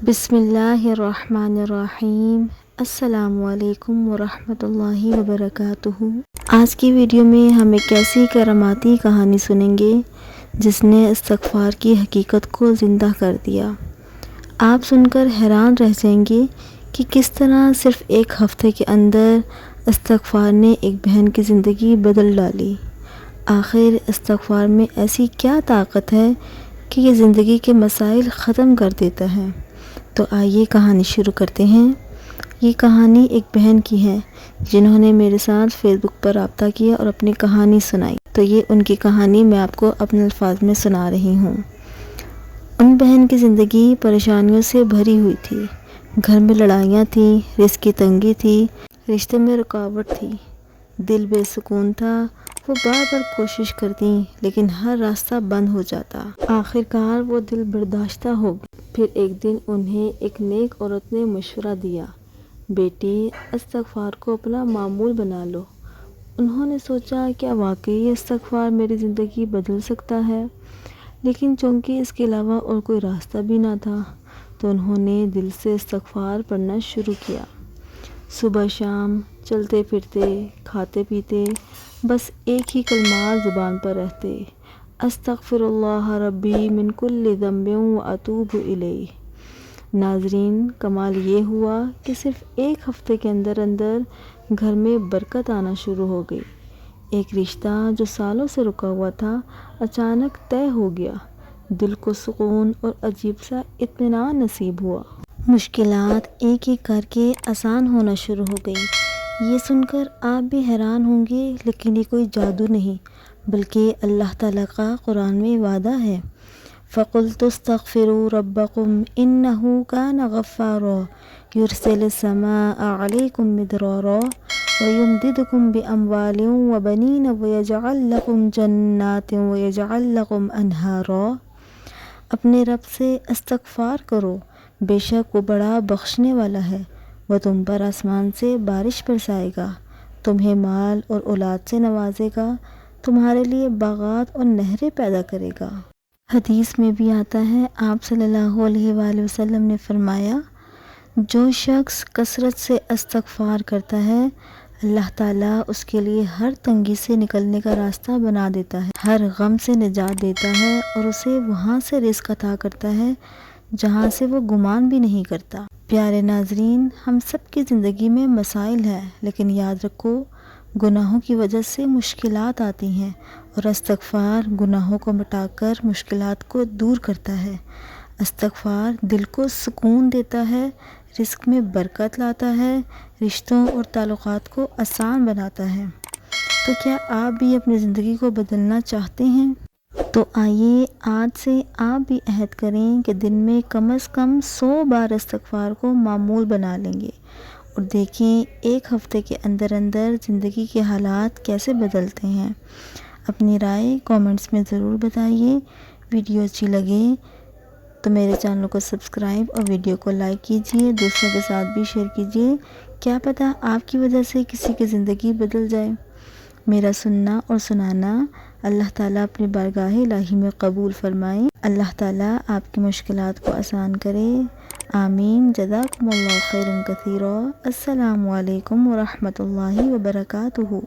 بسم اللہ الرحمن الرحیم۔ السلام علیکم ورحمۃ اللہ وبرکاتہ۔ آج کی ویڈیو میں ہم ایک ایسی کراماتی کہانی سنیں گے جس نے استغفار کی حقیقت کو زندہ کر دیا۔ آپ سن کر حیران رہ جائیں گے کہ کس طرح صرف ایک ہفتے کے اندر استغفار نے ایک بہن کی زندگی بدل ڈالی۔ آخر استغفار میں ایسی کیا طاقت ہے کہ یہ زندگی کے مسائل ختم کر دیتا ہے؟ تو آئیے کہانی شروع کرتے ہیں۔ یہ کہانی ایک بہن کی ہے جنہوں نے میرے ساتھ فیس بک پر رابطہ کیا اور اپنی کہانی سنائی، تو یہ ان کی کہانی میں آپ کو اپنے الفاظ میں سنا رہی ہوں۔ ان بہن کی زندگی پریشانیوں سے بھری ہوئی تھی۔ گھر میں لڑائیاں تھیں، رزق کی تنگی تھی، رشتے میں رکاوٹ تھی، دل بے سکون تھا۔ وہ بار بار کوشش کرتی لیکن ہر راستہ بند ہو جاتا۔ آخرکار وہ دل برداشتہ ہو گئی۔ پھر ایک دن انہیں ایک نیک عورت نے مشورہ دیا، بیٹی استغفار کو اپنا معمول بنا لو۔ انہوں نے سوچا کیا واقعی استغفار میری زندگی بدل سکتا ہے؟ لیکن چونکہ اس کے علاوہ اور کوئی راستہ بھی نہ تھا تو انہوں نے دل سے استغفار پڑھنا شروع کیا۔ صبح شام چلتے پھرتے کھاتے پیتے بس ایک ہی کلمات زبان پر رہتے، استغفر اللہ ربی من کل ذنب واتوب الیہ۔ ناظرین، کمال یہ ہوا کہ صرف ایک ہفتے کے اندر گھر میں برکت آنا شروع ہو گئی۔ ایک رشتہ جو سالوں سے رکا ہوا تھا اچانک طے ہو گیا۔ دل کو سکون اور عجیب سا اطمینان نصیب ہوا۔ مشکلات ایک ایک کر کے آسان ہونا شروع ہو گئی۔ یہ سن کر آپ بھی حیران ہوں گے، لیکن یہ کوئی جادو نہیں بلکہ اللہ تعالیٰ کا قرآن میں وعدہ ہے۔ فَقُلْتُ اسْتَغْفِرُوا رَبَّكُمْ إِنَّهُ كَانَ غَفَّارًا يُرْسِلِ السَّمَاءَ عَلَيْكُمْ مِدْرَارًا وَيُمْدِدْكُمْ بِأَمْوَالٍ وَبَنِينَ وَيَجْعَلْ لَكُمْ جَنَّاتٍ وَيَجْعَلْ لَكُمْ أَنْهَارًا۔ اپنے رب سے استغفار کرو، بے شک وہ بڑا بخشنے والا ہے۔ وہ تم پر آسمان سے بارش برسائے گا، تمہیں مال اور اولاد سے نوازے گا، تمہارے لیے باغات اور نہریں پیدا کرے گا۔ حدیث میں بھی آتا ہے، آپ صلی اللہ علیہ وآلہ وسلم نے فرمایا، جو شخص کثرت سے استغفار کرتا ہے اللہ تعالیٰ اس کے لیے ہر تنگی سے نکلنے کا راستہ بنا دیتا ہے، ہر غم سے نجات دیتا ہے اور اسے وہاں سے رزق عطا کرتا ہے جہاں سے وہ گمان بھی نہیں کرتا۔ پیارے ناظرین، ہم سب کی زندگی میں مسائل ہیں، لیکن یاد رکھو گناہوں کی وجہ سے مشکلات آتی ہیں اور استغفار گناہوں کو مٹا کر مشکلات کو دور کرتا ہے۔ استغفار دل کو سکون دیتا ہے، رزق میں برکت لاتا ہے، رشتوں اور تعلقات کو آسان بناتا ہے۔ تو کیا آپ بھی اپنی زندگی کو بدلنا چاہتے ہیں؟ تو آئیے آج سے آپ بھی عہد کریں کہ دن میں کم از کم 100 بار استغفار کو معمول بنا لیں گے، اور دیکھیں ایک ہفتے کے اندر زندگی کے حالات کیسے بدلتے ہیں۔ اپنی رائے کامنٹس میں ضرور بتائیے۔ ویڈیو اچھی لگے تو میرے چینل کو سبسکرائب اور ویڈیو کو لائک کیجیے، دوستوں کے ساتھ بھی شیئر کیجیے۔ کیا پتہ آپ کی وجہ سے کسی کی زندگی بدل جائے۔ میرا سننا اور سنانا اللہ تعالیٰ اپنی بارگاہ الہی میں قبول فرمائے۔ اللہ تعالیٰ آپ کی مشکلات کو آسان کرے۔ آمین۔ جزاکم اللہ خیرا کثیرا۔ السلام علیکم ورحمۃ اللہ وبرکاتہ۔